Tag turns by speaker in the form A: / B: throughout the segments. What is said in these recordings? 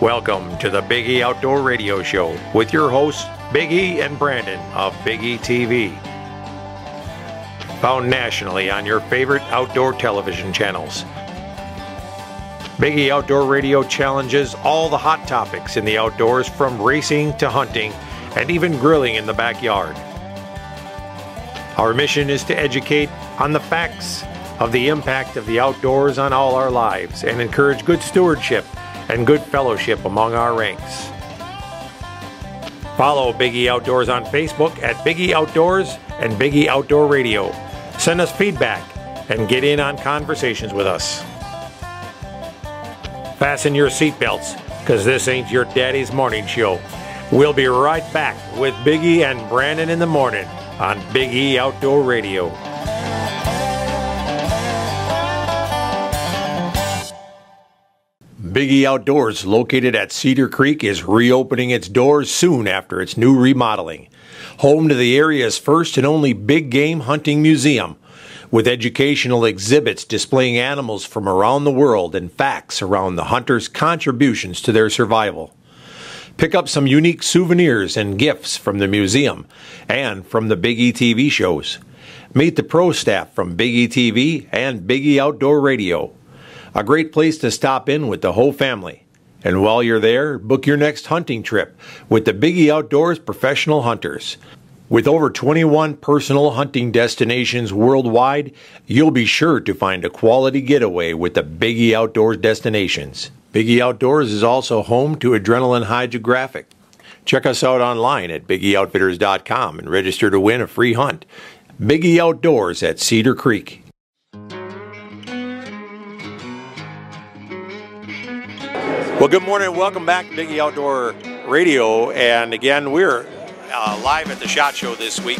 A: Welcome to the Big E Outdoor Radio Show with your hosts, Big E and Brandon of Big E TV. Found nationally on your favorite outdoor television channels. Big E Outdoor Radio challenges all the hot topics in the outdoors, from racing to hunting and even grilling in the backyard. Our mission is to educate on the facts of the impact of the outdoors on all our lives and encourage good stewardship and good fellowship among our ranks. Follow Big E Outdoors on Facebook at Big E Outdoors and Big E Outdoor Radio. Send us feedback and get in on conversations with us. Fasten your seatbelts, because this ain't your daddy's morning show. We'll be right back with Big E and Brandon in the morning on Big E Outdoor Radio. Big E Outdoors, located at Cedar Creek, is reopening its doors soon after its new remodeling. Home to the area's first and only big game hunting museum, with educational exhibits displaying animals from around the world and facts around the hunters' contributions to their survival. Pick up some unique souvenirs and gifts from the museum and from the Big E TV shows. Meet the pro staff from Big E TV and Big E Outdoor Radio. A great place to stop in with the whole family. And while you're there, book your next hunting trip with the Big E Outdoors Professional Hunters. With over 21 personal hunting destinations worldwide, you'll be sure to find a quality getaway with the Big E Outdoors destinations. Big E Outdoors is also home to Adrenaline Hydrographic. Check us out online at BigEOutfitters.com and register to win a free hunt. Big E Outdoors at Cedar Creek. Well, good morning and welcome back to Big E Outdoor Radio. And again, we're live at the SHOT Show this week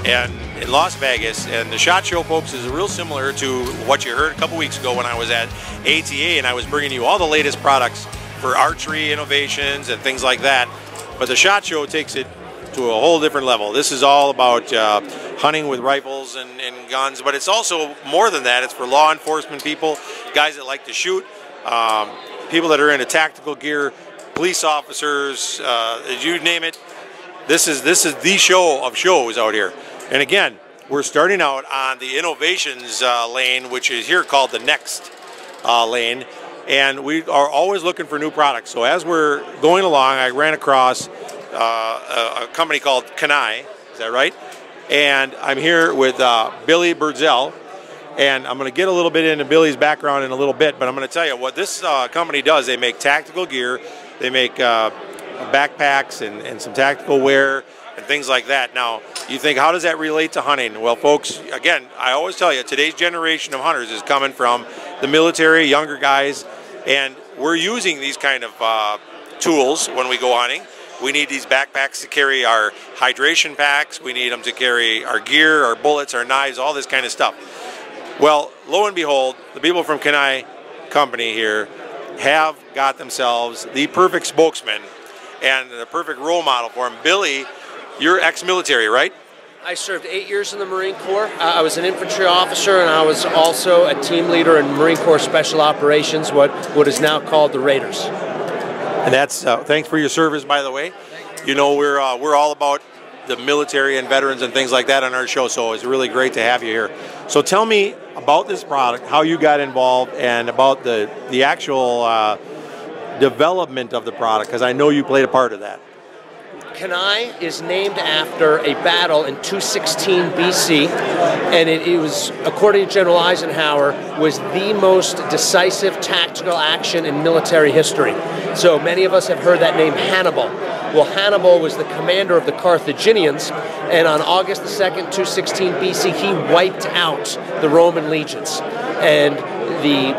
A: and in Las Vegas. And the SHOT Show, folks, is real similar to what you heard a couple weeks ago when I was at ATA, and I was bringing you all the latest products for archery innovations and things like that. But the SHOT Show takes it to a whole different level. This is all about hunting with rifles and guns, but it's also more than that. It's for law enforcement people, guys that like to shoot, people that are into tactical gear, police officers, you name it. This is the show of shows out here. And again, we're starting out on the innovations lane, which is here called the Next lane. And we are always looking for new products. So as we're going along, I ran across a company called Hr1, is that right? And I'm here with Billy Birdzell. And I'm going to get a little bit into Billy's background in a little bit, but I'm going to tell you what this company does. They make tactical gear, they make backpacks and some tactical wear and things like that. Now, you think, how does that relate to hunting? Well, folks, again, I always tell you, today's generation of hunters is coming from the military, younger guys, and we're using these kind of tools when we go hunting. We need these backpacks to carry our hydration packs. We need them to carry our gear, our bullets, our knives, all this kind of stuff. Well, lo and behold, the people from Hr1 company here have got themselves the perfect spokesman and the perfect role model for them. Billy, you're ex-military, right?
B: I served 8 years in the Marine Corps. I was an infantry officer, and I was also a team leader in Marine Corps Special Operations, what is now called the Raiders.
A: And that's thanks for your service, by the way. You know, we're all about the military and veterans and things like that on our show, so it's really great to have you here. So tell me about this product, how you got involved, and about the actual development of the product, because I know you played a part of that.
B: Hr1 is named after a battle in 216 BC, and it was, according to General Eisenhower, was the most decisive tactical action in military history. So many of us have heard that name Hannibal. Well, Hannibal was the commander of the Carthaginians, and on August the 2nd, 216 BC, he wiped out the Roman legions. And the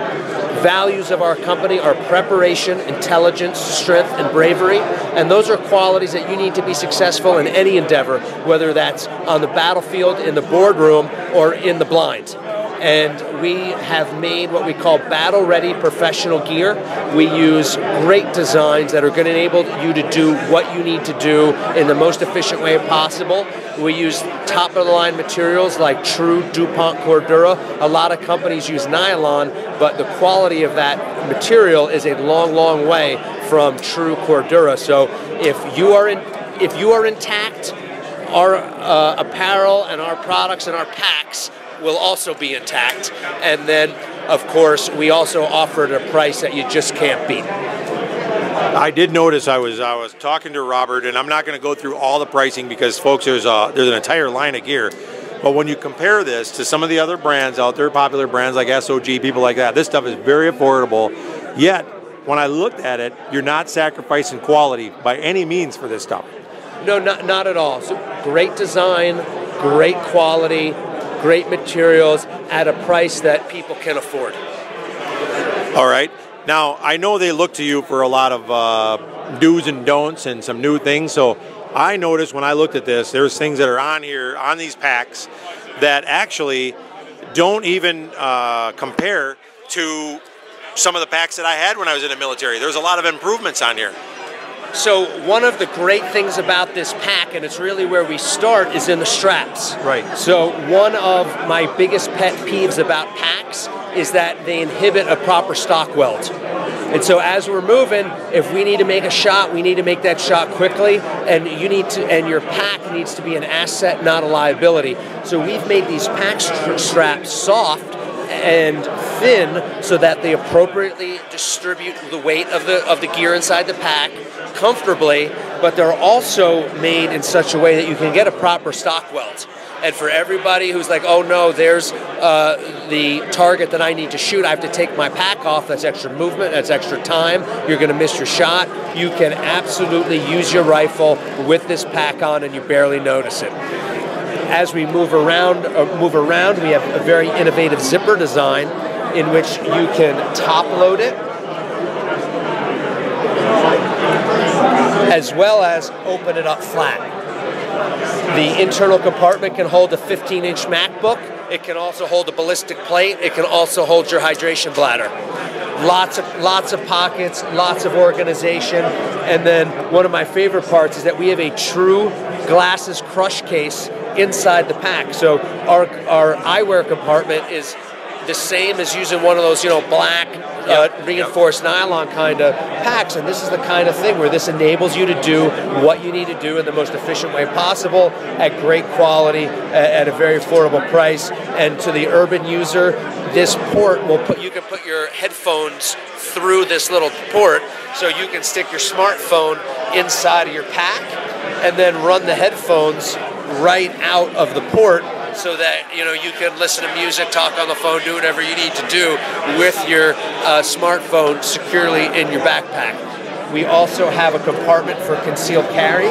B: values of our company are preparation, intelligence, strength, and bravery. And those are qualities that you need to be successful in any endeavor, whether that's on the battlefield, in the boardroom, or in the blind. And we have made what we call battle-ready professional gear. We use great designs that are going to enable you to do what you need to do in the most efficient way possible. We use top-of-the-line materials like true DuPont Cordura. A lot of companies use nylon, but the quality of that material is a long, long way from true Cordura. So if you are intact, our apparel and our products and our packs will also be intact. And then, of course, we also offer at a price that you just can't beat.
A: I did notice I was talking to Robert, and I'm not going to go through all the pricing because, folks, there's an entire line of gear. But when you compare this to some of the other brands out there, popular brands like SOG, people like that, this stuff is very affordable. Yet, when I looked at it, you're not sacrificing quality by any means for this stuff.
B: No, not at all. So great design, great quality, great materials at a price that people can afford.
A: All right. Now, I know they look to you for a lot of do's and don'ts and some new things. So I noticed when I looked at this, there's things that are on here, on these packs, that actually don't even compare to some of the packs that I had when I was in the military. There's a lot of improvements on here.
B: So one of the great things about this pack, and it's really where we start, is in the straps.
A: Right.
B: So one of my biggest pet peeves about packs is that they inhibit a proper stock weld. And so as we're moving, if we need to make a shot, we need to make that shot quickly, and your pack needs to be an asset, not a liability. So we've made these pack straps soft and thin so that they appropriately distribute the weight of the gear inside the pack comfortably, but they're also made in such a way that you can get a proper stock weld. And for everybody who's like, oh no, there's the target that I need to shoot, I have to take my pack off, that's extra movement, that's extra time, you're going to miss your shot, you can absolutely use your rifle with this pack on and you barely notice it. As we move around, we have a very innovative zipper design in which you can top load it, as well as open it up flat. The internal compartment can hold a 15-inch MacBook. It can also hold a ballistic plate. It can also hold your hydration bladder. Lots of pockets, lots of organization. And then one of my favorite parts is that we have a true glasses crush case inside the pack. So our eyewear compartment is the same as using one of those, black reinforced nylon kind of packs, and this is the kind of thing where this enables you to do what you need to do in the most efficient way possible at great quality at a very affordable price. And to the urban user, this port you can put your headphones through this little port, so you can stick your smartphone inside of your pack and then run the headphones right out of the port, so that you can listen to music, talk on the phone, do whatever you need to do with your smartphone securely in your backpack. We also have a compartment for concealed carry.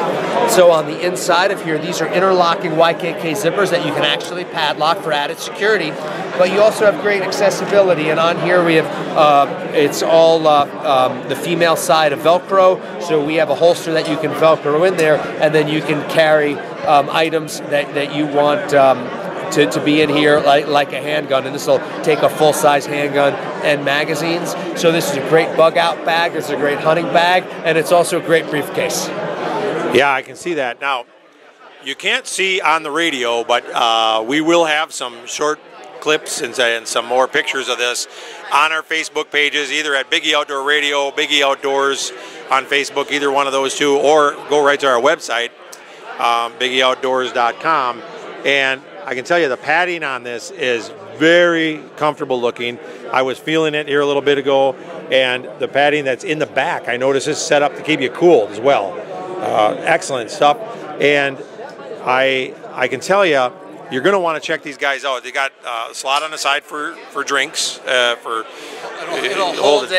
B: So on the inside of here, these are interlocking YKK zippers that you can actually padlock for added security. But you also have great accessibility. And on here we have, it's all the female side of Velcro. So we have a holster that you can Velcro in there, and then you can carry items that you want to be in here, like a handgun, and this will take a full-size handgun and magazines. So this is a great bug-out bag, this is a great hunting bag, and it's also a great briefcase.
A: Yeah, I can see that. Now, you can't see on the radio, but we will have some short clips and some more pictures of this on our Facebook pages, either at Biggie Outdoor Radio, Biggie Outdoors on Facebook, either one of those two, or go right to our website, biggieoutdoors.com. And I can tell you the padding on this is very comfortable looking. I was feeling it here a little bit ago, and the padding that's in the back, I noticed is set up to keep you cool as well. Excellent stuff. And I can tell you, you're going to want to check these guys out. They got a slot on the side for drinks. It'll
B: hold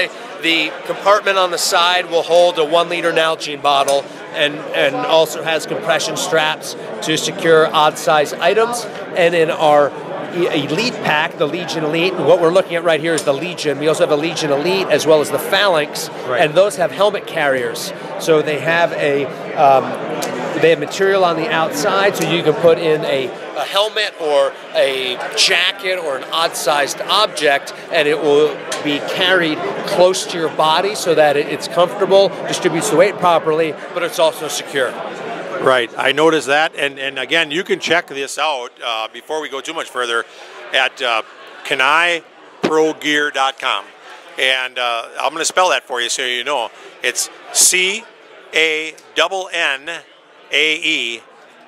B: the compartment on the side will hold a 1-liter Nalgene bottle, and also has compression straps to secure odd-size items. And in our Elite pack, the Legion Elite, what we're looking at right here is the Legion. We also have a Legion Elite as well as the Phalanx, right. And those have helmet carriers. So they have material on the outside, so you can put in a helmet or a jacket or an odd-sized object, and it will be carried close to your body so that it's comfortable, distributes the weight properly, but it's also secure.
A: Right, I noticed that, and again, you can check this out before we go too much further at KanaiProGear.com. And I'm going to spell that for you so you know. It's CANNAE,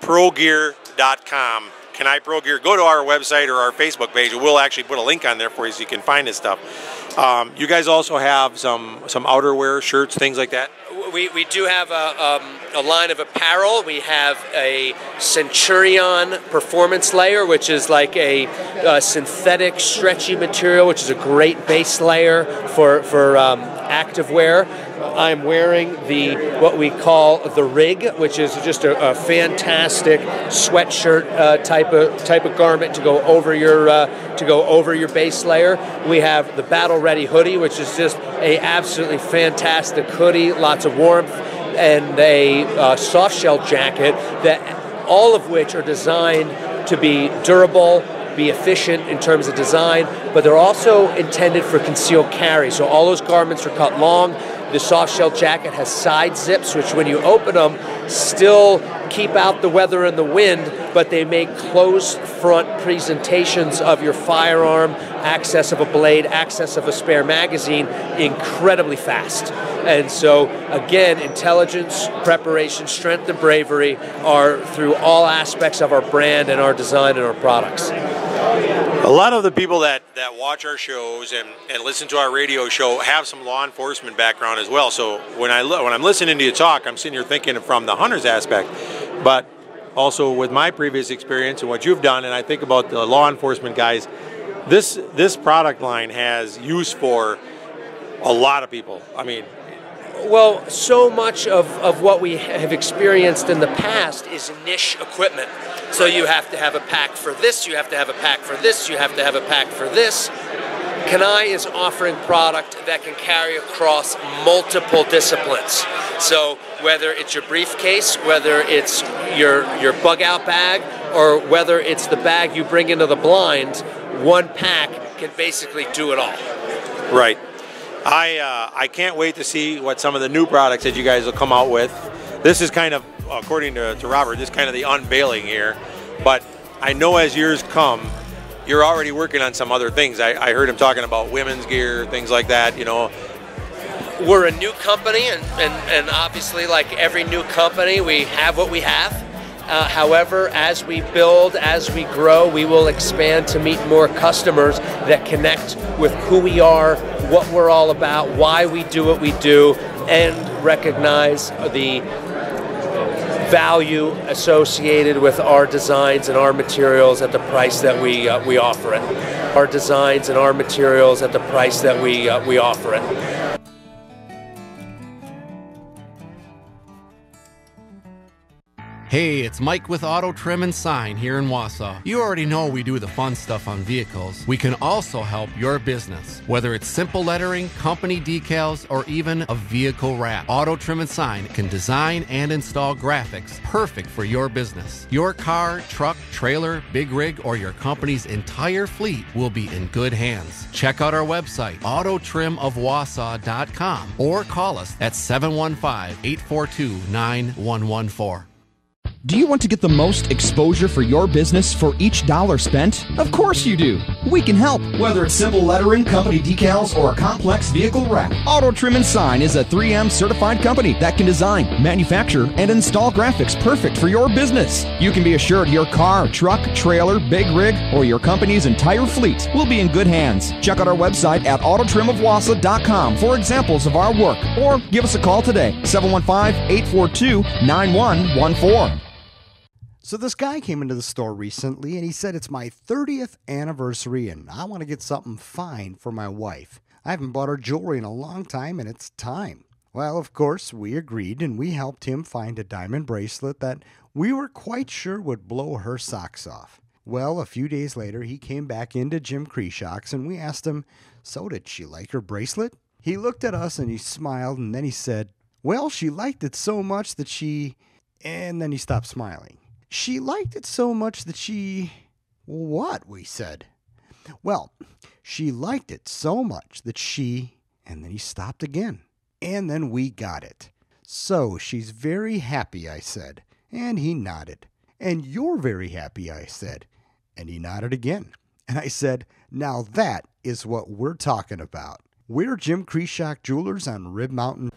A: ProGear.com. Kanai Pro Gear. Go to our website or our Facebook page. We'll actually put a link on there for you so you can find this stuff. You guys also have some outerwear, shirts, things like that?
B: We do have a line of apparel. We have a Centurion performance layer, which is like a synthetic stretchy material, which is a great base layer for activewear. I'm wearing what we call the rig, which is just a fantastic sweatshirt type of garment to go over your base layer. We have the Battle Ready hoodie, which is just a absolutely fantastic hoodie, lots of warmth, and a soft shell jacket, that all of which are designed to be durable, be efficient in terms of design, but they're also intended for concealed carry. So all those garments are cut long. The soft shell jacket has side zips, which when you open them, still keep out the weather and the wind, but they make closed front presentations of your firearm, access of a blade, access of a spare magazine, incredibly fast. And so, again, intelligence, preparation, strength, and bravery are through all aspects of our brand and our design and our products.
A: A lot of the people that watch our shows and listen to our radio show have some law enforcement background as well. So when I'm listening to you talk, I'm sitting here thinking from the hunter's aspect, but also with my previous experience and what you've done, and I think about the law enforcement guys, this product line has use for a lot of people. I mean,
B: well, so much of what we have experienced in the past is niche equipment. So you have to have a pack for this, you have to have a pack for this, you have to have a pack for this. Kanai is offering product that can carry across multiple disciplines. So whether it's your briefcase, whether it's your bug out bag, or whether it's the bag you bring into the blind, one pack can basically do it all.
A: Right. I can't wait to see what some of the new products that you guys will come out with. This is kind of, according to Robert, this is kind of the unveiling here. But I know as years come, you're already working on some other things. I heard him talking about women's gear, things like that, you know.
B: We're a new company, and obviously, like every new company, we have what we have. However, as we build, as we grow, we will expand to meet more customers that connect with who we are, what we're all about, why we do what we do, and recognize the value associated with our designs and our materials at the price that we offer it. Our designs and our materials at the price that we offer it.
C: Hey, it's Mike with Auto Trim and Sign here in Wausau. You already know we do the fun stuff on vehicles. We can also help your business, whether it's simple lettering, company decals, or even a vehicle wrap. Auto Trim and Sign can design and install graphics perfect for your business. Your car, truck, trailer, big rig, or your company's entire fleet will be in good hands. Check out our website, autotrimofwausau.com, or call us at 715-842-9114.
D: Do you want to get the most exposure for your business for each dollar spent? Of course you do. We can help. Whether it's simple lettering, company decals, or a complex vehicle wrap, Auto Trim and Sign is a 3M certified company that can design, manufacture, and install graphics perfect for your business. You can be assured your car, truck, trailer, big rig, or your company's entire fleet will be in good hands. Check out our website at autotrimofwausau.com for examples of our work, or give us a call today, 715-842-9114.
E: So this guy came into the store recently and he said, it's my 30th anniversary and I want to get something fine for my wife. I haven't bought her jewelry in a long time and it's time. Well, of course, we agreed and we helped him find a diamond bracelet that we were quite sure would blow her socks off. Well, a few days later, he came back into Jim Creshock's and we asked him, so did she like her bracelet? He looked at us and he smiled and then he said, well, she liked it so much that she... And then he stopped smiling. She liked it so much that she... What? We said. Well, she liked it so much that she... And then he stopped again. And then we got it. So she's very happy, I said. And he nodded. And you're very happy, I said. And he nodded again. And I said, now that is what we're talking about. We're Jim Kreshak Jewelers on Rib Mountain.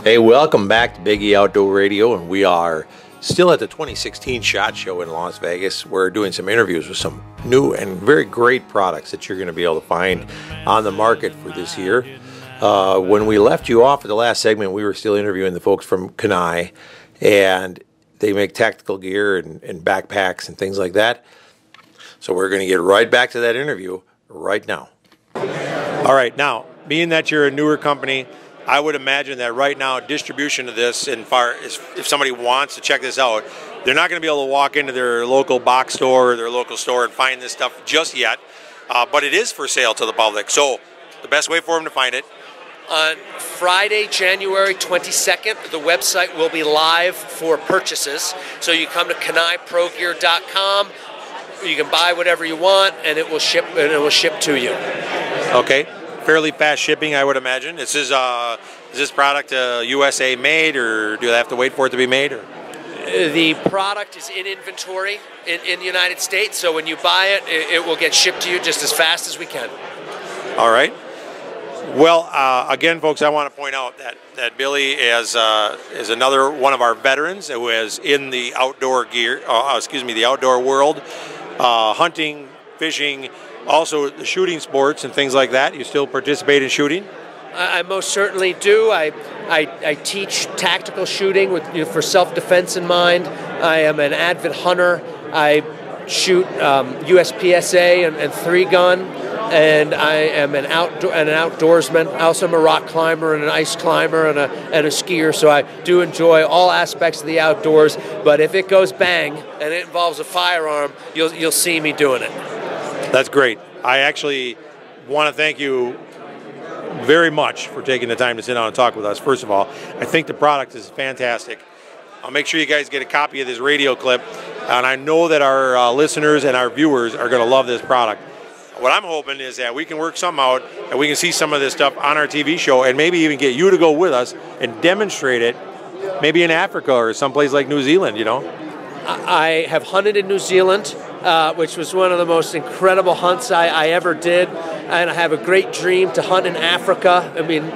A: Hey, welcome back to Biggie Outdoor Radio, and we are still at the 2016 SHOT Show in Las Vegas. We're doing some interviews with some new and very great products that you're going to be able to find on the market for this year. When we left you off at the last segment, we were still interviewing the folks from Kenai, and they make tactical gear and backpacks and things like that. So we're going to get right back to that interview right now. All right, now, being that you're a newer company, I would imagine that right now distribution of this, and far as if somebody wants to check this out, they're not going to be able to walk into their local box store or their local store and find this stuff just yet, but it is for sale to the public. So the best way for them to find it.
B: On Friday, January 22nd, the website will be live for purchases. So you come to KenaiProGear.com, you can buy whatever you want, and it will ship to you.
A: Okay. Fairly fast shipping, I would imagine. Is this product USA made, or do they have to wait for it to be made? Or?
B: The product is in inventory in the United States, so when you buy it, it will get shipped to you just as fast as we can.
A: All right. Well, again, folks, I want to point out that Billy is another one of our veterans who is in the outdoor the outdoor world, hunting, fishing, also the shooting sports and things like that. You still participate in shooting?
B: I most certainly do. I teach tactical shooting for self-defense in mind. I am an avid hunter. I shoot USPSA and 3-gun, and I am an outdoorsman. I also am a rock climber and an ice climber and a skier, so I do enjoy all aspects of the outdoors. But if it goes bang and it involves a firearm, you'll see me doing it.
A: That's great. I actually want to thank you very much for taking the time to sit down and talk with us. First of all, I think the product is fantastic. I'll make sure you guys get a copy of this radio clip, and I know that our listeners and our viewers are going to love this product. What I'm hoping is that we can work something out and we can see some of this stuff on our TV show, and maybe even get you to go with us and demonstrate it, maybe in Africa or someplace like New Zealand, you know?
B: I have hunted in New Zealand, which was one of the most incredible hunts I ever did, and I have a great dream to hunt in Africa. I mean,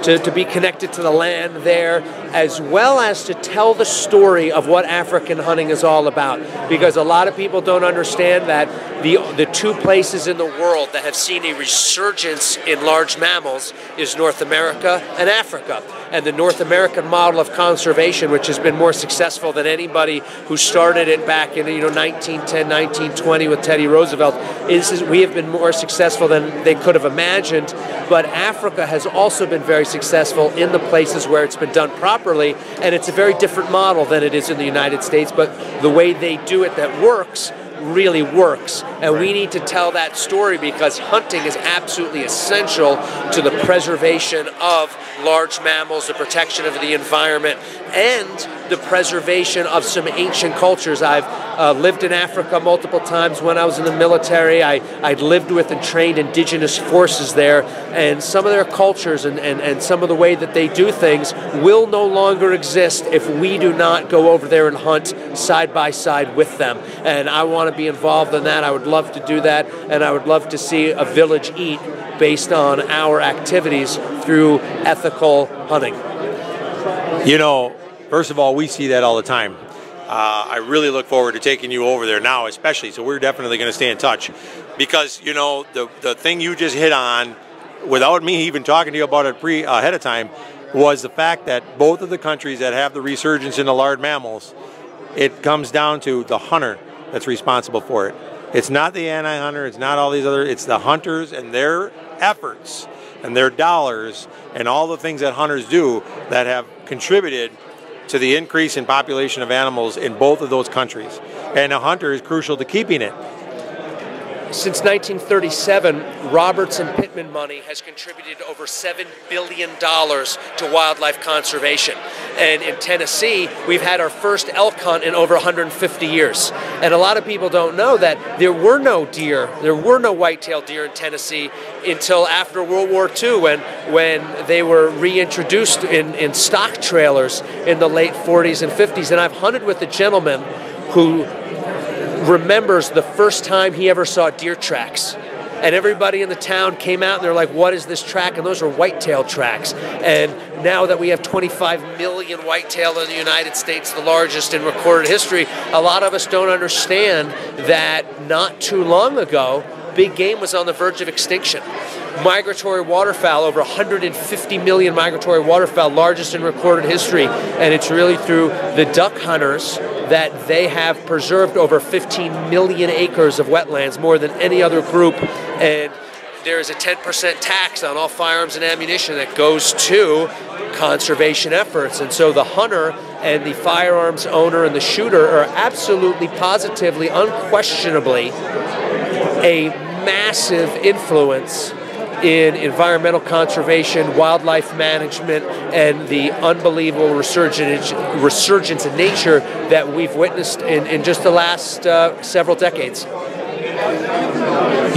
B: to be connected to the land there, as well as to tell the story of what African hunting is all about. Because a lot of people don't understand that the two places in the world that have seen a resurgence in large mammals is North America and Africa. And the North American model of conservation, which has been more successful than anybody who started it back in 1910, 1920 with Teddy Roosevelt, we have been more successful than they could have imagined. But Africa has also been very successful in the places where it's been done properly, and it's a very different model than it is in the United States, but the way they do it that works really works, and we need to tell that story because hunting is absolutely essential to the preservation of large mammals, the protection of the environment, and the preservation of some ancient cultures. I've lived in Africa multiple times. When I was in the military, I lived with and trained indigenous forces there, and some of their cultures and some of the way that they do things will no longer exist if we do not go over there and hunt side by side with them. And I want to be involved in that. I would love to do that, and I would love to see a village eat based on our activities through ethical hunting.
A: You know, first of all, we see that all the time. I really look forward to taking you over there now, especially, so we're definitely going to stay in touch. Because, you know, the thing you just hit on, without me even talking to you about it ahead of time, was the fact that both of the countries that have the resurgence in the large mammals, it comes down to the hunter that's responsible for it. It's not the anti-hunter, it's not all these other, it's the hunters and their efforts and their dollars and all the things that hunters do that have contributed to the increase in population of animals in both of those countries. And a hunter is crucial to keeping it.
B: Since 1937, Roberts and Pittman money has contributed over $7 billion to wildlife conservation. And in Tennessee, we've had our first elk hunt in over 150 years. And a lot of people don't know that there were no deer, there were no white-tailed deer in Tennessee until after World War II when they were reintroduced in stock trailers in the late 40s and 50s. And I've hunted with a gentleman who remembers the first time he ever saw deer tracks. and everybody in the town came out and they're like, what is this track? And those are whitetail tracks. And now that we have 25 million whitetail in the United States, the largest in recorded history, a lot of us don't understand that not too long ago, big game was on the verge of extinction. Migratory waterfowl, over 150 million migratory waterfowl, largest in recorded history, and it's really through the duck hunters that they have preserved over 15 million acres of wetlands, more than any other group, and there is a 10% tax on all firearms and ammunition that goes to conservation efforts. And so the hunter and the firearms owner and the shooter are absolutely, positively, unquestionably a massive influence in environmental conservation, wildlife management, and the unbelievable resurgence in nature that we've witnessed in just the last several decades.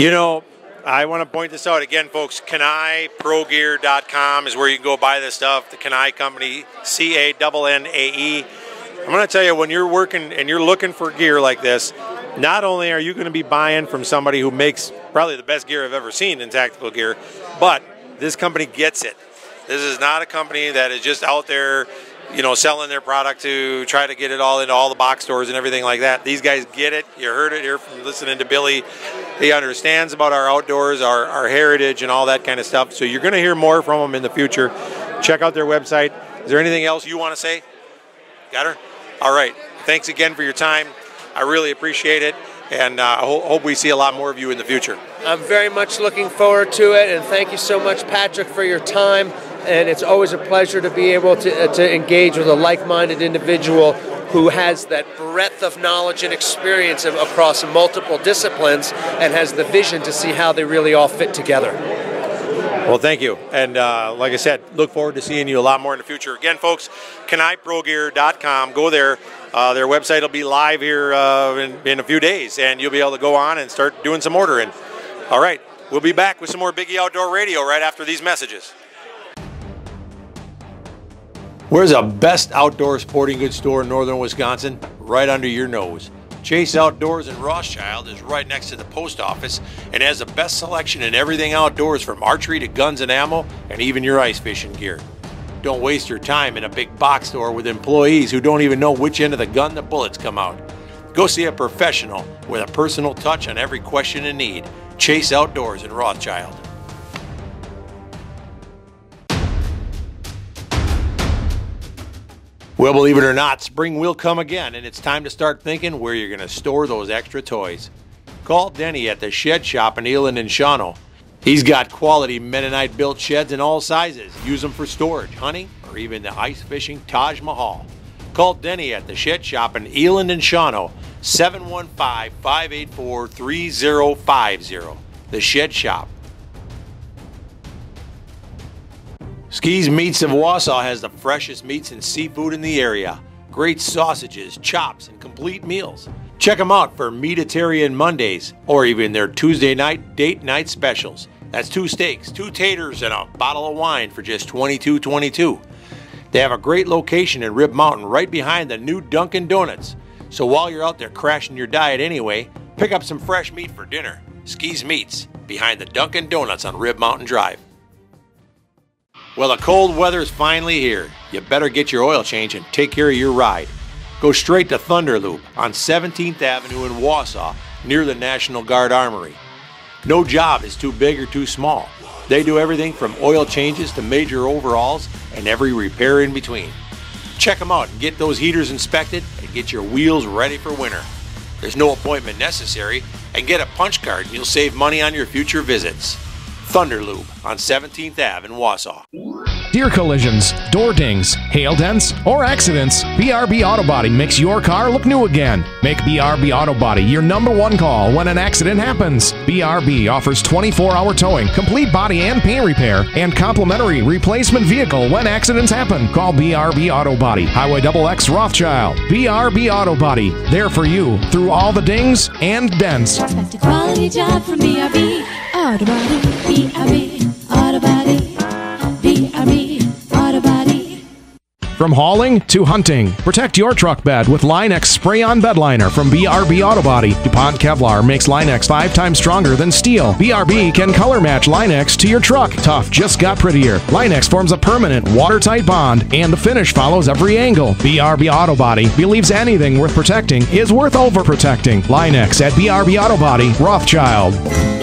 A: You know, I want to point this out again, folks. CanaiProGear.com is where you can go buy this stuff. The Canai Company, CANNAE. I'm going to tell you, when you're working and you're looking for gear like this, not only are you going to be buying from somebody who makes probably the best gear I've ever seen in tactical gear, but this company gets it. This is not a company that is just out there, you know, selling their product to try to get it all into all the box stores and everything like that. These guys get it. You heard it here from listening to Billy. He understands about our outdoors, our heritage, and all that kind of stuff. So you're going to hear more from them in the future. Check out their website. Is there anything else you want to say? Got her? All right. Thanks again for your time. I really appreciate it, and I hope we see a lot more of you in the future.
B: I'm very much looking forward to it, and thank you so much, Patrick, for your time. And it's always a pleasure to be able to engage with a like-minded individual who has that breadth of knowledge and experience across multiple disciplines and has the vision to see how they really all fit together.
A: Well, thank you. And like I said, look forward to seeing you a lot more in the future. Again, folks, CanaiProGear.com. Go there. Their website will be live here in a few days, and you'll be able to go on and start doing some ordering. All right, we'll be back with some more Biggie Outdoor Radio right after these messages. Where's the best outdoor sporting goods store in northern Wisconsin? Right under your nose. Chase Outdoors in Rothschild is right next to the post office and has the best selection in everything outdoors, from archery to guns and ammo and even your ice fishing gear. Don't waste your time in a big box store with employees who don't even know which end of the gun the bullets come out. Go see a professional with a personal touch on every question and need. Chase Outdoors in Rothschild. Well, believe it or not, spring will come again, and it's time to start thinking where you're going to store those extra toys. Call Denny at the Shed Shop in Eland and Shawano. He's got quality Mennonite-built sheds in all sizes. Use them for storage, hunting, or even the ice fishing Taj Mahal. Call Denny at the Shed Shop in Eland and Shawano, 715-584-3050. The Shed Shop. Ski's Meats of Wausau has the freshest meats and seafood in the area. Great sausages, chops, and complete meals. Check them out for Meatitarian Mondays, or even their Tuesday night date night specials. That's 2 steaks, 2 taters, and a bottle of wine for just $22.22. They have a great location in Rib Mountain right behind the new Dunkin' Donuts. So while you're out there crashing your diet anyway, pick up some fresh meat for dinner. Ski's Meats, behind the Dunkin' Donuts on Rib Mountain Drive. Well, the cold weather's finally here. You better get your oil change and take care of your ride. Go straight to Thunder Loop on 17th Avenue in Wausau, near the National Guard Armory. No job is too big or too small. They do everything from oil changes to major overhauls and every repair in between. Check them out and get those heaters inspected and get your wheels ready for winter. There's no appointment necessary, and get a punch card and you'll save money on your future visits. Thunder Loop on 17th Ave in Wausau.
F: Deer collisions, door dings, hail dents, or accidents, BRB Auto Body makes your car look new again. Make BRB Auto Body your #1 call when an accident happens. BRB offers 24-hour towing, complete body and paint repair, and complimentary replacement vehicle when accidents happen. Call BRB Auto Body, Highway XX Rothschild. BRB Auto Body, there for you through all the dings and dents.
G: Expect a quality job from BRB Auto Body. BRB Auto Body. BRB Auto Body.
F: from hauling to hunting. Protect your truck bed with Line-X spray-on bed liner from BRB Auto Body. DuPont Kevlar makes Line-X 5 times stronger than steel. BRB can color match Line-X to your truck. Tough just got prettier. Line-X forms a permanent watertight bond, and the finish follows every angle. BRB Auto Body believes anything worth protecting is worth overprotecting. Line-X at BRB Auto Body, Rothschild.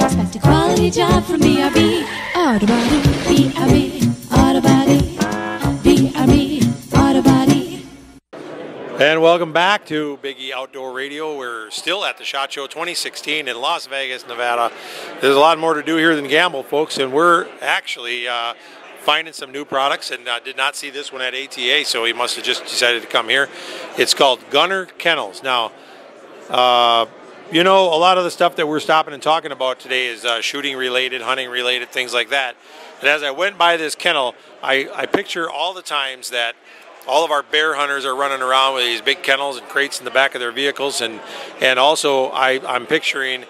G: Expect a quality job from BRB Auto Body. BRB Auto Body. BRB Auto Body.
A: And welcome back to Biggie Outdoor Radio. We're still at the SHOT Show 2016 in Las Vegas, Nevada. There's a lot more to do here than gamble, folks, and we're actually finding some new products, and did not see this one at ATA, so he must have just decided to come here. It's called Gunner Kennels. Now, you know, a lot of the stuff that we're stopping and talking about today is shooting related, hunting related, things like that. And as I went by this kennel, I picture all the times that all of our bear hunters are running around with these big kennels and crates in the back of their vehicles, and also I'm picturing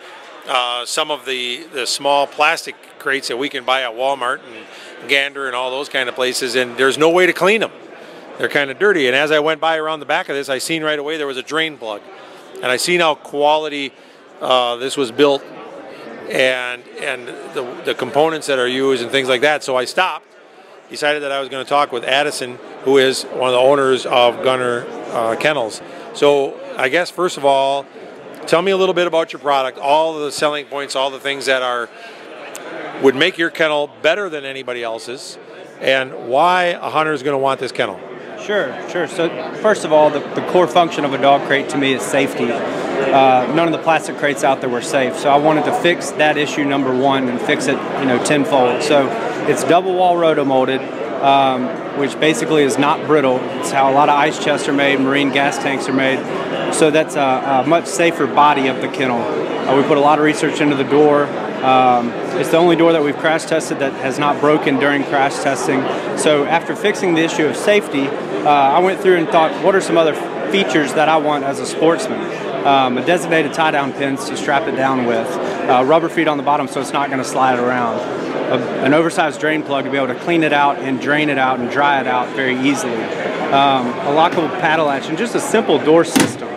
A: some of the small plastic crates that we can buy at Walmart and Gander and all those kind of places, and there's no way to clean them. They're kind of dirty. And as I went by around the back of this, I seen right away there was a drain plug, and I seen how quality this was built, and the components that are used and things like that. So I stopped, decided that I was going to talk with Addison, who is one of the owners of Gunner Kennels. So I guess first of all, tell me a little bit about your product, all the selling points, all the things that would make your kennel better than anybody else's, and why a hunter is going to want this kennel.
H: Sure. So first of all, the core function of a dog crate to me is safety. None of the plastic crates out there were safe, so I wanted to fix that issue number one and fix it, tenfold. So it's double wall rotomolded, which basically is not brittle. It's how a lot of ice chests are made, marine gas tanks are made. So that's a much safer body of the kennel. We put a lot of research into the door. It's the only door that we've crash tested that has not broken during crash testing. So after fixing the issue of safety, I went through and thought, what are some other features that I want as a sportsman? A designated tie-down pins to strap it down with, rubber feet on the bottom so it's not going to slide around, an oversized drain plug to be able to clean it out and drain it out and dry it out very easily, a lockable paddle latch, and just a simple door system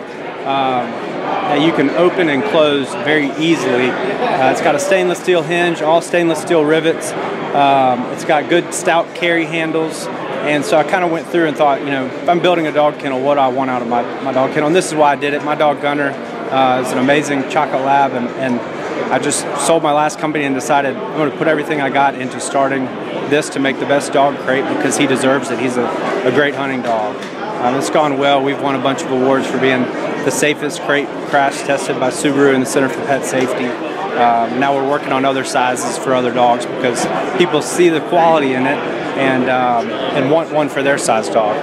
H: that you can open and close very easily. It's got a stainless steel hinge, all stainless steel rivets. It's got good stout carry handles. And so I kind of went through and thought, if I'm building a dog kennel, what do I want out of my dog kennel? And this is why I did it. My dog Gunner is an amazing chocolate lab, and I just sold my last company and decided I'm going to put everything I got into starting this to make the best dog crate because he deserves it. He's a great hunting dog. It's gone well. We've won a bunch of awards for being the safest crate crash tested by Subaru and the Center for Pet Safety. Now we're working on other sizes for other dogs because people see the quality in it and want one for their size dog.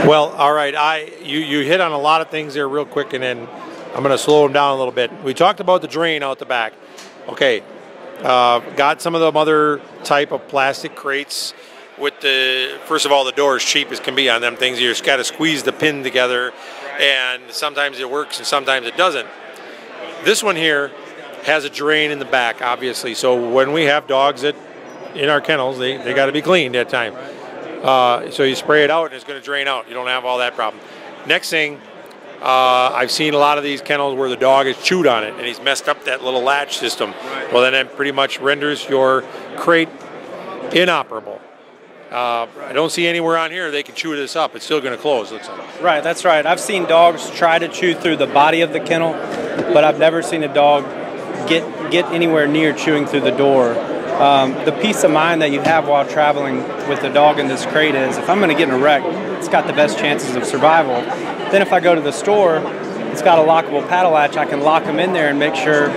A: Well, all right. You hit on a lot of things there real quick, and then I'm going to slow them down a little bit. We talked about the drain out the back. Okay, got some of the other type of plastic crates with first of all, the door is cheap as can be on them things. You just got to squeeze the pin together, and sometimes it works and sometimes it doesn't. This one here has a drain in the back, obviously. So when we have dogs in our kennels, they got to be cleaned at time. So you spray it out and it's going to drain out. You don't have all that problem. Next thing, I've seen a lot of these kennels where the dog has chewed on it and he's messed up that little latch system. Right. Well, then that pretty much renders your crate inoperable. I don't see anywhere on here they can chew this up. It's still going to close, looks like.
H: Right, that's right. I've seen dogs try to chew through the body of the kennel, but I've never seen a dog get anywhere near chewing through the door. The peace of mind that you have while traveling with the dog in this crate is, if I'm going to get in a wreck, it's got the best chances of survival. Then if I go to the store, it's got a lockable paddle latch. I can lock them in there and make sure,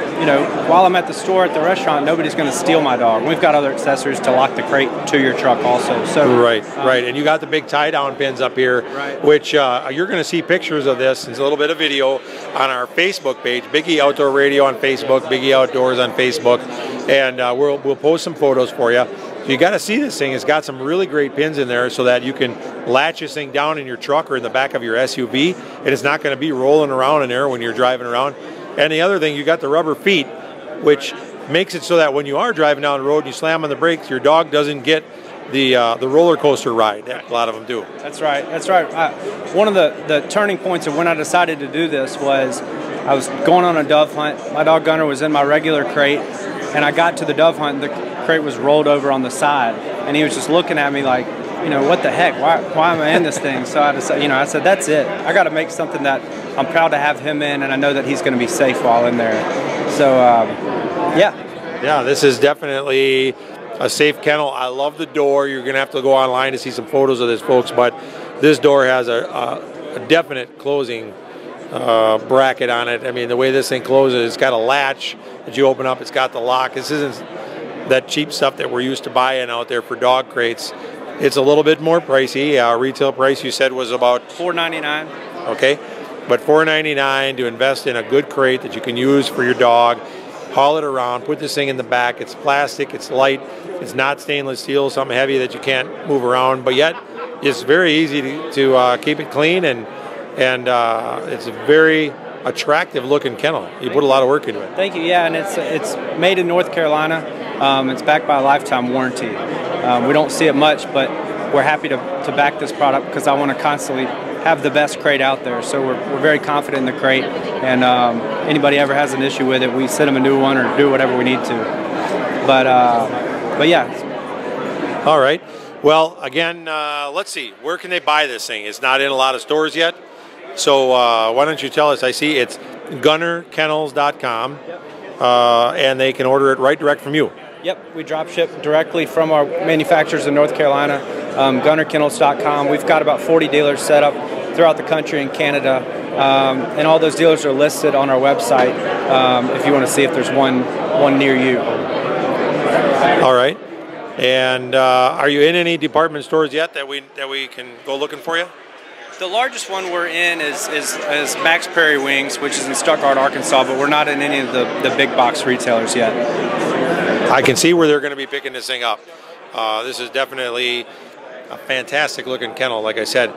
H: while I'm at the store, at the restaurant, nobody's going to steal my dog. We've got other accessories to lock the crate to your truck also. So
A: right. And you got the big tie-down pins up here, right, which you're going to see pictures of this. There's a little bit of video on our Facebook page, Biggie Outdoor Radio on Facebook, Biggie Outdoors on Facebook, and we'll post some photos for you. So you got to see this thing. It's got some really great pins in there so that you can latch this thing down in your truck or in the back of your SUV, and it's not going to be rolling around in there when you're driving around. And the other thing, you got the rubber feet, which makes it so that when you are driving down the road and you slam on the brakes, your dog doesn't get the roller coaster ride that a lot of them do.
H: That's right. That's right. One of the turning points of when I decided to do this was I was going on a dove hunt. My dog Gunner was in my regular crate, and I got to the dove hunt, and the crate was rolled over on the side, and he was just looking at me like, what the heck? Why am I in this thing? So I decided, I said, that's it. I got to make something that I'm proud to have him in, and I know that he's going to be safe while in there. So, yeah.
A: Yeah, this is definitely a safe kennel. I love the door. You're going to have to go online to see some photos of this, folks, but this door has a definite closing bracket on it. I mean, the way this thing closes, it's got a latch that you open up. It's got the lock. This isn't that cheap stuff that we're used to buying out there for dog crates. It's a little bit more pricey. Retail price you said was about
H: $4.99.
A: Okay, but $4.99 to invest in a good crate that you can use for your dog. Haul it around, put this thing in the back. It's plastic, it's light, it's not stainless steel, something heavy that you can't move around, but yet it's very easy to keep it clean, and it's a very attractive looking kennel. You put a lot of work into it.
H: Thank you. Yeah, and it's made in North Carolina. It's backed by a lifetime warranty. We don't see it much, but we're happy to back this product because I want to constantly have the best crate out there. So we're very confident in the crate, and anybody ever has an issue with it, we send them a new one or do whatever we need to. But yeah.
A: All right. Well, again, let's see. Where can they buy this thing? It's not in a lot of stores yet. So why don't you tell us? I see it's gunnerkennels.com, and they can order it right direct from you.
H: Yep, we drop ship directly from our manufacturers in North Carolina, gunnerkennels.com. We've got about 40 dealers set up throughout the country and Canada, and all those dealers are listed on our website if you want to see if there's one near you.
A: All right. And are you in any department stores yet that we can go looking for you?
H: The largest one we're in is Max Prairie Wings, which is in Stuttgart, Arkansas, but we're not in any of the big box retailers yet.
A: I can see where they're going to be picking this thing up. This is definitely a fantastic looking kennel, like I said.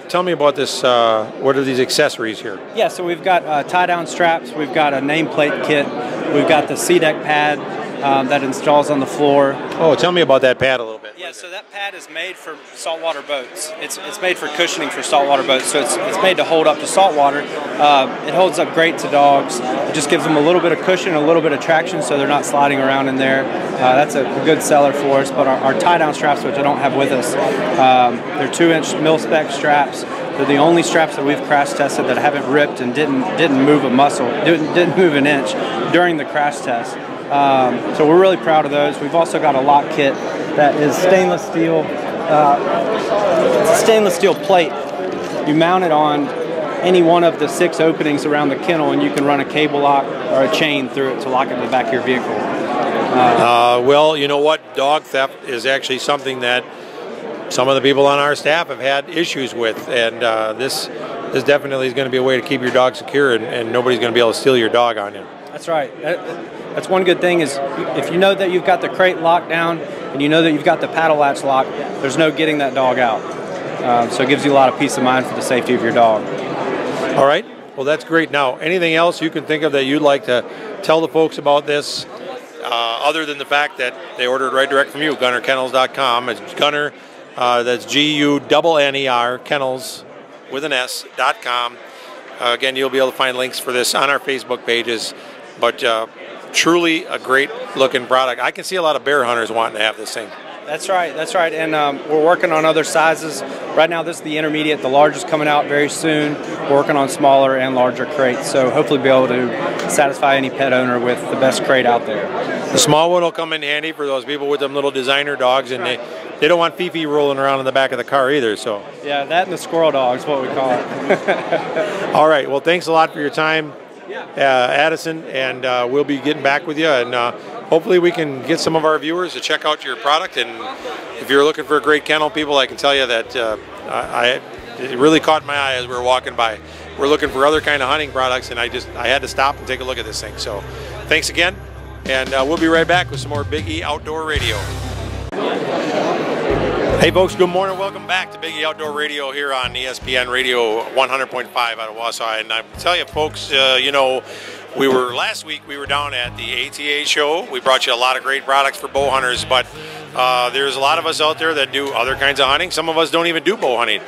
A: Tell me about this, what are these accessories here?
H: Yeah, so we've got tie-down straps, we've got a nameplate kit, we've got the C-deck pad that installs on the floor.
A: Oh, tell me about that pad a little bit.
H: Yeah, so that pad is made for saltwater boats. It's made for cushioning for saltwater boats, so it's made to hold up to saltwater. It holds up great to dogs. It just gives them a little bit of cushion, a little bit of traction, so they're not sliding around in there. That's a good seller for us. But our tie-down straps, which I don't have with us, they're 2-inch mil-spec straps. They're the only straps that we've crash tested that haven't ripped and didn't move a muscle, didn't move an inch during the crash test. So we're really proud of those. We've also got a lock kit that is stainless steel plate. You mount it on any one of the 6 openings around the kennel, and you can run a cable lock or a chain through it to lock it in the back of your vehicle.
A: Well, you know what? Dog theft is actually something that some of the people on our staff have had issues with, and this definitely is going to be a way to keep your dog secure, and nobody's going to be able to steal your dog on you.
H: That's right. That's one good thing is if you know that you've got the crate locked down and you know that you've got the paddle latch locked, there's no getting that dog out. So it gives you a lot of peace of mind for the safety of your dog.
A: All right. Well, that's great. Now, anything else you can think of that you'd like to tell the folks about this, other than the fact that they ordered right direct from you, gunnerkennels.com. It's Gunner, that's Gunner, kennels with an S.com. Again, you'll be able to find links for this on our Facebook pages, but truly a great looking product. I can see a lot of bear hunters wanting to have this thing.
H: That's right, and we're working on other sizes. Right now this is the intermediate, the large is coming out very soon. We're working on smaller and larger crates, so hopefully be able to satisfy any pet owner with the best crate out there.
A: The small one will come in handy for those people with them little designer dogs, and they don't want Fifi rolling around in the back of the car either. So
H: yeah, that and the squirrel dog is what we call it.
A: All right, well, thanks a lot for your time, Addison, and we'll be getting back with you, and hopefully we can get some of our viewers to check out your product. And if you're looking for a great kennel, people, I can tell you that it really caught my eye as we were walking by. We're looking for other kind of hunting products, and I had to stop and take a look at this thing. So thanks again, and we'll be right back with some more Big E Outdoor Radio. Hey folks, good morning. Welcome back to Biggie Outdoor Radio here on ESPN Radio 100.5 out of Wausau. And I tell you folks, last week we were down at the ATA show. We brought you a lot of great products for bow hunters, but there's a lot of us out there that do other kinds of hunting. Some of us don't even do bow hunting.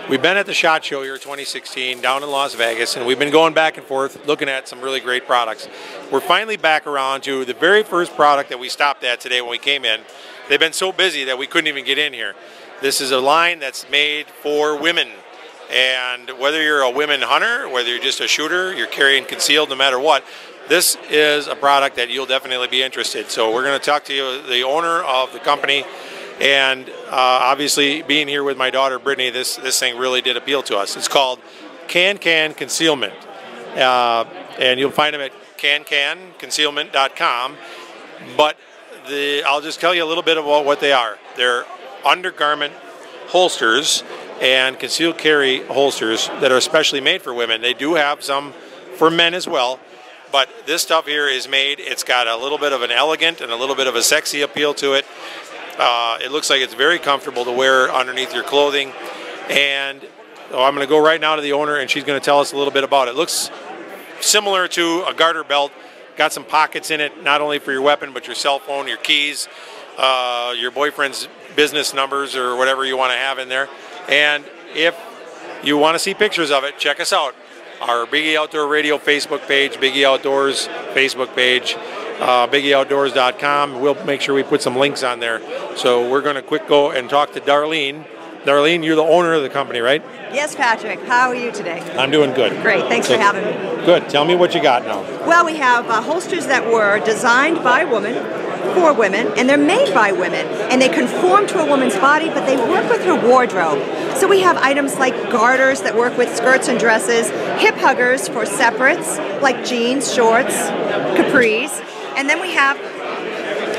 A: We've been at the SHOT Show here 2016 down in Las Vegas, and we've been going back and forth looking at some really great products. We're finally back around to the very first product that we stopped at today when we came in. They've been so busy that we couldn't even get in here. This is a line that's made for women. And whether you're a women hunter, whether you're just a shooter, you're carrying concealed, no matter what, this is a product that you'll definitely be interested. So we're going to talk to you, the owner of the company, and obviously being here with my daughter Brittany, this thing really did appeal to us. It's called Can Concealment, and you'll find them at canconcealment.com. But I'll just tell you a little bit about what they are. They're undergarment holsters and concealed carry holsters that are specially made for women. They do have some for men as well, but this stuff here is made, it's got a little bit of an elegant and a little bit of a sexy appeal to it. It looks like it's very comfortable to wear underneath your clothing. And I'm going to go right now to the owner, and she's going to tell us a little bit about it. It looks similar to a garter belt. Got some pockets in it, not only for your weapon, but your cell phone, your keys, your boyfriend's business numbers or whatever you want to have in there. And if you want to see pictures of it, check us out. Our Biggie Outdoor Radio Facebook page, Biggie Outdoors Facebook page, BiggieOutdoors.com. We'll make sure we put some links on there. So we're going to quick go and talk to Darlene. Darlene, you're the owner of the company, right?
I: Yes, Patrick. How are you today?
A: I'm doing good.
I: Great. Thanks for having me.
A: Good. Tell me what you got now.
I: Well, we have holsters that were designed by women, for women, and they're made by women. And they conform to a woman's body, but they work with her wardrobe. So we have items like garters that work with skirts and dresses, hip huggers for separates, like jeans, shorts, capris. And then we have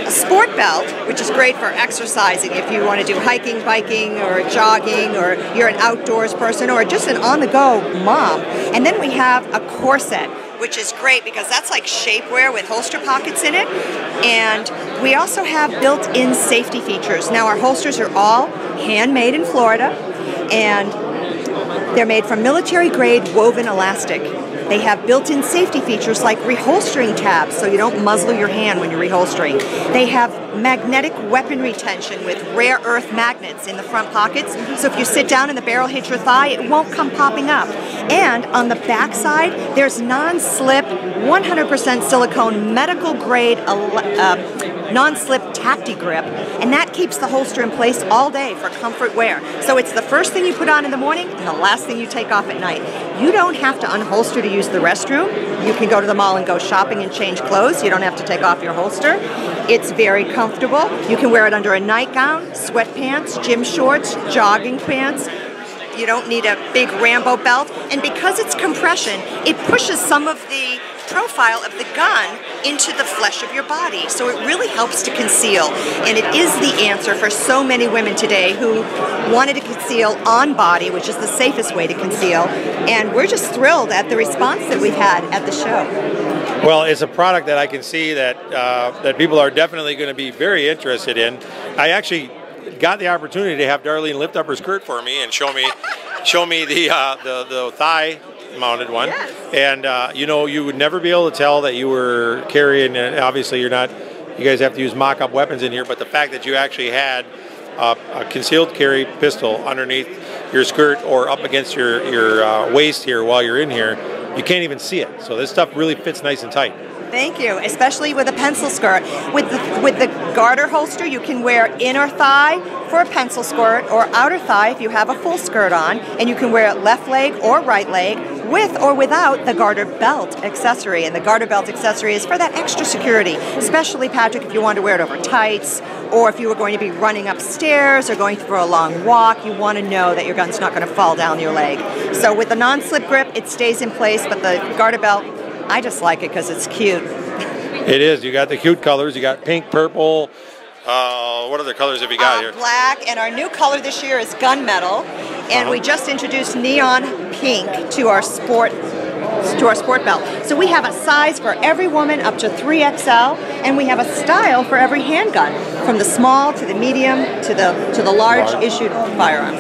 I: a sport belt, which is great for exercising if you want to do hiking, biking, or jogging, or you're an outdoors person, or just an on-the-go mom. And then we have a corset, which is great because that's like shapewear with holster pockets in it. And we also have built-in safety features. Now our holsters are all handmade in Florida, and they're made from military-grade woven elastic. They have built-in safety features like reholstering tabs so you don't muzzle your hand when you're reholstering. They have magnetic weapon retention with rare earth magnets in the front pockets, so if you sit down and the barrel hits your thigh, it won't come popping up. And on the back side, there's non-slip, 100% silicone, medical-grade non-slip tacti grip, and that keeps the holster in place all day for comfort wear. So it's the first thing you put on in the morning and the last thing you take off at night. You don't have to unholster to use the restroom. You can go to the mall and go shopping and change clothes. You don't have to take off your holster. It's very comfortable. You can wear it under a nightgown, sweatpants, gym shorts, jogging pants. You don't need a big Rambo belt. And because it's compression, it pushes some of the profile of the gun into the flesh of your body. So it really helps to conceal. And it is the answer for so many women today who wanted to conceal on body, which is the safest way to conceal. And we're just thrilled at the response that we've had at the show.
A: Well, it's a product that I can see that that people are definitely going to be very interested in. I actually got the opportunity to have Darlene lift up her skirt for me and show me the thigh mounted one. Yes. And you would never be able to tell that you were carrying, and obviously you guys have to use mock-up weapons in here, but the fact that you actually had a concealed carry pistol underneath your skirt or up against your waist here while you're in here, you can't even see it. So this stuff really fits nice and tight.
I: Thank you, especially with a pencil skirt. With the garter holster, you can wear inner thigh for a pencil skirt or outer thigh if you have a full skirt on, and you can wear it left leg or right leg with or without the garter belt accessory. And the garter belt accessory is for that extra security, especially, Patrick, if you want to wear it over tights, or if you were going to be running upstairs or going for a long walk, you want to know that your gun's not going to fall down your leg. So with the non-slip grip, it stays in place, but the garter belt, I just like it because it's cute.
A: It is. You got the cute colors. You got pink, purple. What other colors have you got here?
I: Black, and our new color this year is gunmetal. And we just introduced neon pink to our sport belt. So we have a size for every woman up to 3XL, and we have a style for every handgun, from the small to the medium to the large issued firearms.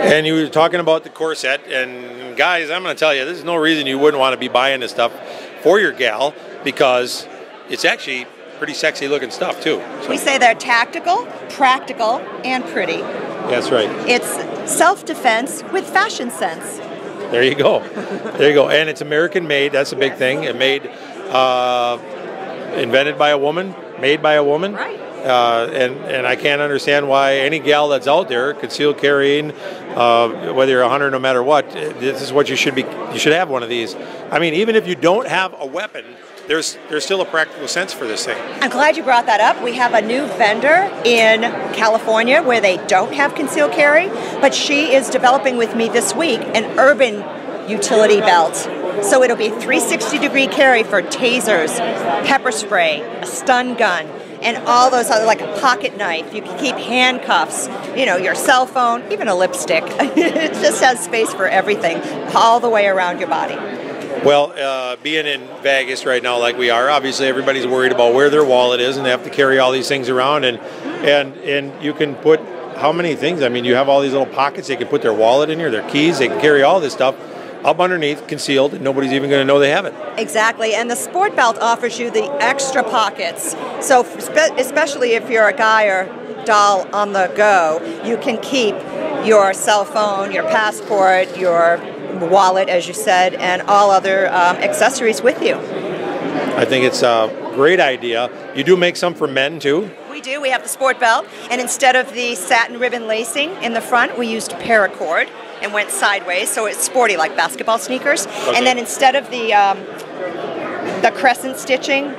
A: And you were talking about the corset, and guys, I'm going to tell you, there's no reason you wouldn't want to be buying this stuff for your gal, because it's actually pretty sexy looking stuff too. So.
I: We say they're tactical, practical, and pretty.
A: That's right.
I: It's self-defense with fashion sense.
A: There you go. There you go. And it's American made. That's a big thing. It made, invented by a woman, made by a woman.
I: Right.
A: And I can't understand why any gal that's out there, concealed carrying, whether you're a hunter, no matter what, this is what you should be. You should have one of these. I mean, even if you don't have a weapon, there's still a practical sense for this thing.
I: I'm glad you brought that up. We have a new vendor in California where they don't have concealed carry, but she is developing with me this week an urban utility belt. So it'll be 360-degree carry for tasers, pepper spray, a stun gun, and all those other, like a pocket knife. You can keep handcuffs, your cell phone, even a lipstick. It just has space for everything all the way around your body.
A: Well, being in Vegas right now like we are, obviously everybody's worried about where their wallet is, and they have to carry all these things around. And you can put how many things? I mean, you have all these little pockets. They can put their wallet in here, their keys. They can carry all this stuff up underneath, concealed, and nobody's even going to know they have it.
I: Exactly, and the sport belt offers you the extra pockets. So especially if you're a guy or doll on the go, you can keep your cell phone, your passport, your wallet, as you said, and all other accessories with you.
A: I think it's a great idea. You do make some for men too?
I: We do. We have the sport belt, and instead of the satin ribbon lacing in the front, we used paracord and went sideways, so it's sporty like basketball sneakers. Okay. And then instead of the crescent stitching,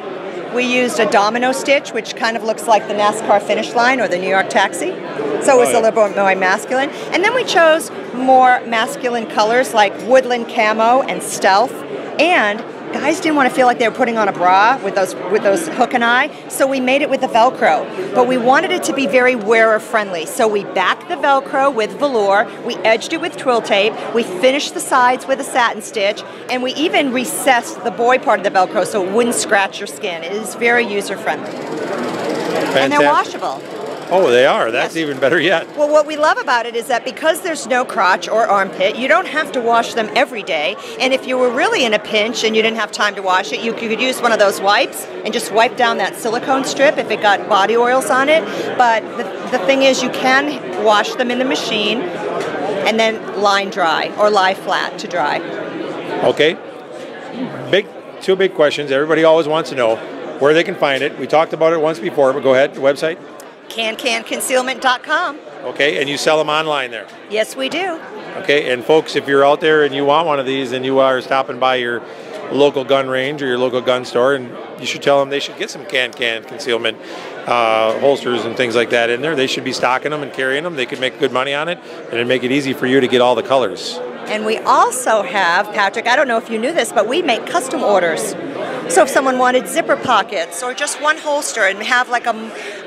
I: we used a domino stitch, which kind of looks like the NASCAR finish line or the New York taxi. So it was a little bit more masculine. And then we chose more masculine colors like woodland camo and stealth. And guys didn't want to feel like they were putting on a bra with those hook and eye, so we made it with the Velcro. But we wanted it to be very wearer friendly, so we backed the Velcro with velour, we edged it with twill tape, we finished the sides with a satin stitch, and we even recessed the boy part of the Velcro so it wouldn't scratch your skin. It is very user friendly. And they're washable.
A: Oh, they are. That's even better yet.
I: Well, what we love about it is that because there's no crotch or armpit, you don't have to wash them every day. And if you were really in a pinch and you didn't have time to wash it, you could use one of those wipes and just wipe down that silicone strip if it got body oils on it. But the thing is, you can wash them in the machine and then line dry or lie flat to dry.
A: Okay. Two big questions. Everybody always wants to know where they can find it. We talked about it once before, but go ahead. The website?
I: CanCanConcealment.com.
A: Okay, and you sell them online there?
I: Yes, we do.
A: Okay, and folks, if you're out there and you want one of these and you are stopping by your local gun range or your local gun store, and you should tell them they should get some Can Concealment holsters and things like that in there. They should be stocking them and carrying them. They could make good money on it, and it'd make it easy for you to get all the colors.
I: And we also have, Patrick, I don't know if you knew this, but we make custom orders. So if someone wanted zipper pockets or just one holster and have like a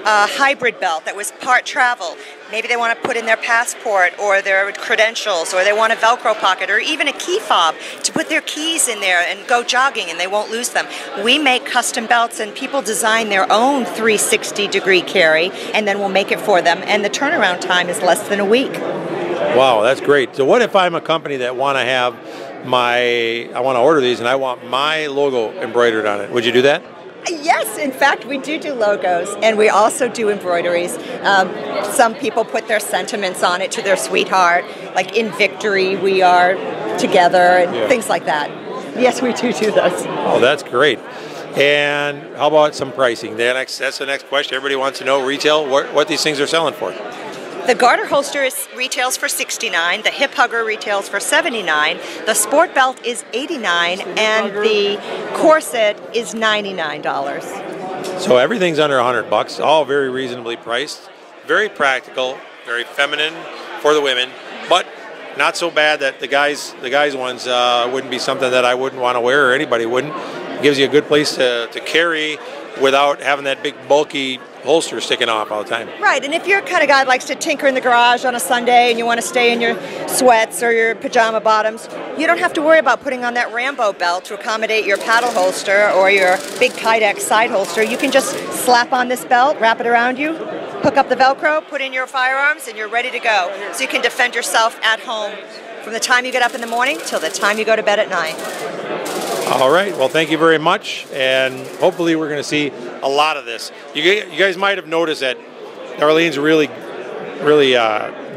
I: hybrid belt that was part travel, maybe they want to put in their passport or their credentials, or they want a Velcro pocket or even a key fob to put their keys in there and go jogging and they won't lose them. We make custom belts, and people design their own 360-degree carry, and then we'll make it for them, and the turnaround time is less than a week.
A: Wow, that's great. So what if I'm a company that want to have I want to order these and I want my logo embroidered on it? Would you do that?
I: Yes, in fact, we do logos, and we also do embroideries. Some people put their sentiments on it to their sweetheart, like in victory we are together, and things like that. Yes, we do those.
A: Oh, that's great. And how about some pricing? That's the next question. Everybody wants to know retail, what these things are selling for.
I: The garter holster retails for $69, the hip hugger retails for $79, the sport belt is $89, and the corset is $99.
A: So everything's under $100, all very reasonably priced, very practical, very feminine for the women, but not so bad that the guys ones wouldn't be something that I wouldn't want to wear, or anybody wouldn't. It gives you a good place to carry without having that big bulky holster sticking off all the time.
I: Right, and if you're the kind of guy that likes to tinker in the garage on a Sunday and you want to stay in your sweats or your pajama bottoms, you don't have to worry about putting on that Rambo belt to accommodate your paddle holster or your big Kydex side holster. You can just slap on this belt, wrap it around you, hook up the Velcro, put in your firearms, and you're ready to go. So you can defend yourself at home from the time you get up in the morning till the time you go to bed at night.
A: All right. Well, thank you very much, and hopefully we're going to see a lot of this. You guys might have noticed that Darlene's really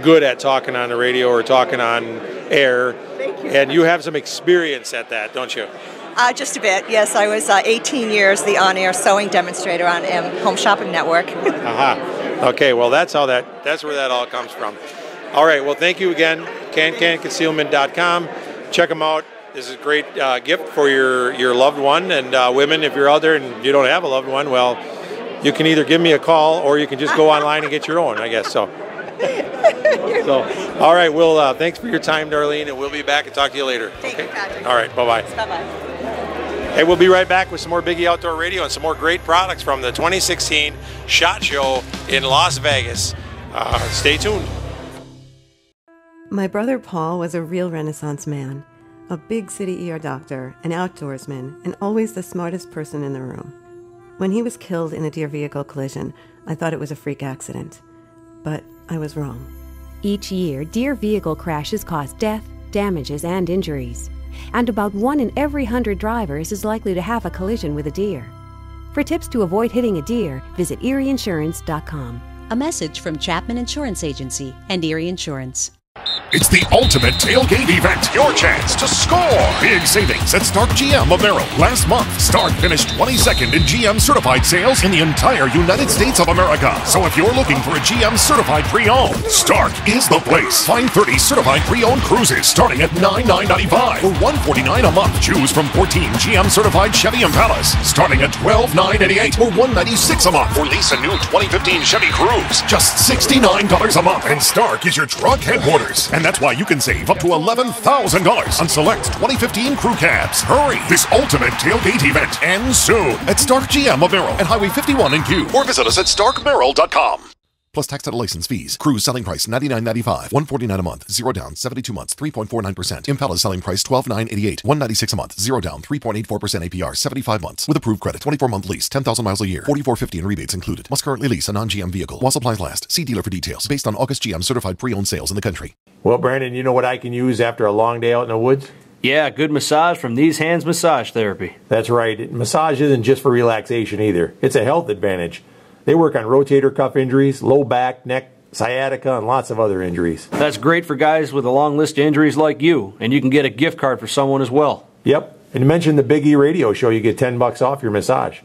A: good at talking on the radio or talking on air, and you have some experience at that, don't you?
I: Just a bit, yes. I was 18 years the on-air sewing demonstrator on Home Shopping Network.
A: Okay, well that's where that all comes from. All right, well thank you again, canconcealment.com. Check them out. This is a great gift for your loved one, and women, if you're out there and you don't have a loved one, well, you can either give me a call or you can just go online and get your own, I guess. So, all right, well, thanks for your time, Darlene, and we'll be back and talk to you later.
I: Thank you, Patrick.
A: All right, bye-bye.
I: Bye-bye.
A: Hey, we'll be right back with some more Biggie Outdoor Radio and some more great products from the 2016 SHOT Show in Las Vegas. Stay tuned.
J: My brother Paul was a real Renaissance man, a big city ER doctor, an outdoorsman, and always the smartest person in the room. When he was killed in a deer vehicle collision, I thought it was a freak accident. But I was wrong.
K: Each year, deer vehicle crashes cause death, damages, and injuries. And about 1 in every 100 drivers is likely to have a collision with a deer. For tips to avoid hitting a deer, visit ErieInsurance.com.
L: A message from Chapman Insurance Agency and Erie Insurance.
F: It's the ultimate tailgate event. Your chance to score. Big savings at Stark GM of Merrill. Last month, Stark finished 22nd in GM certified sales in the entire United States of America. So if you're looking for a GM certified pre-owned, Stark is the place. Find 30 certified pre-owned cruises starting at $9,995 or $149 a month. Choose from 14 GM certified Chevy Impalas starting at $12,988 or $196 a month. Or lease a new 2015 Chevy Cruze, just $69 a month. And Stark is your truck headquarters. And that's why you can save up to $11,000 on select 2015 crew cabs. Hurry! This ultimate tailgate event ends soon at Stark GM of Merrill and Highway 51 in Kew. Or visit us at starkmerrill.com. Plus tax title license fees. Cruise selling price $99.95, $149 a month, 0 down, 72 months, 3.49%. Impala selling price $12,988, $196 a month, 0 down, 3.84% APR, 75 months. With approved credit, 24-month lease, 10,000 miles a year, $44.50 in rebates included. Must currently lease a non-GM vehicle. While supplies last. See dealer for details. Based on August GM certified pre-owned sales in the country.
A: Well, Brandon, you know what I can use after a long day out in the woods?
M: Yeah, good massage from These Hands Massage Therapy.
A: That's right. Massage isn't just for relaxation either. It's a health advantage. They work on rotator cuff injuries, low back, neck, sciatica, and lots of other injuries.
M: That's great for guys with a long list of injuries like you, and you can get a gift card for someone as well.
A: Yep, and to mention the Big E radio show, you get $10 off your massage.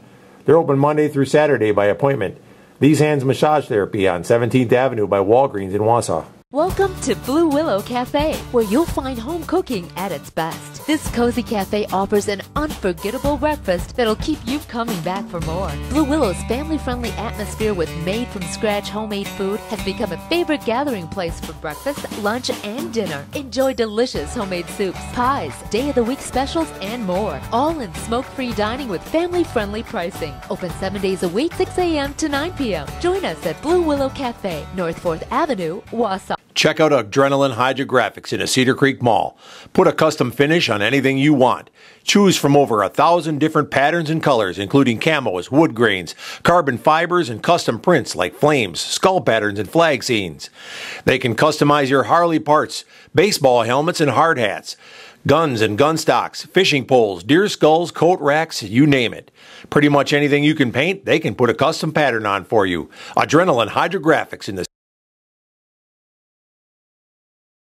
A: They're open Monday through Saturday by appointment. These Hands Massage Therapy on 17th Avenue by Walgreens in Wausau.
N: Welcome to Blue Willow Cafe, where you'll find home cooking at its best. This cozy cafe offers an unforgettable breakfast that'll keep you coming back for more. Blue Willow's family-friendly atmosphere with made-from-scratch homemade food has become a favorite gathering place for breakfast, lunch, and dinner. Enjoy delicious homemade soups, pies, day-of-the-week specials, and more. All in smoke-free dining with family-friendly pricing. Open 7 days a week, 6 a.m. to 9 p.m. Join us at Blue Willow Cafe, North 4th Avenue, Wausau.
A: Check out Adrenaline Hydrographics in a Cedar Creek Mall. Put a custom finish on anything you want. Choose from over 1,000 different patterns and colors, including camos, wood grains, carbon fibers, and custom prints like flames, skull patterns, and flag scenes. They can customize your Harley parts, baseball helmets, and hard hats, guns and gun stocks, fishing poles, deer skulls, coat racks, you name it. Pretty much anything you can paint, they can put a custom pattern on for you. Adrenaline Hydrographics in the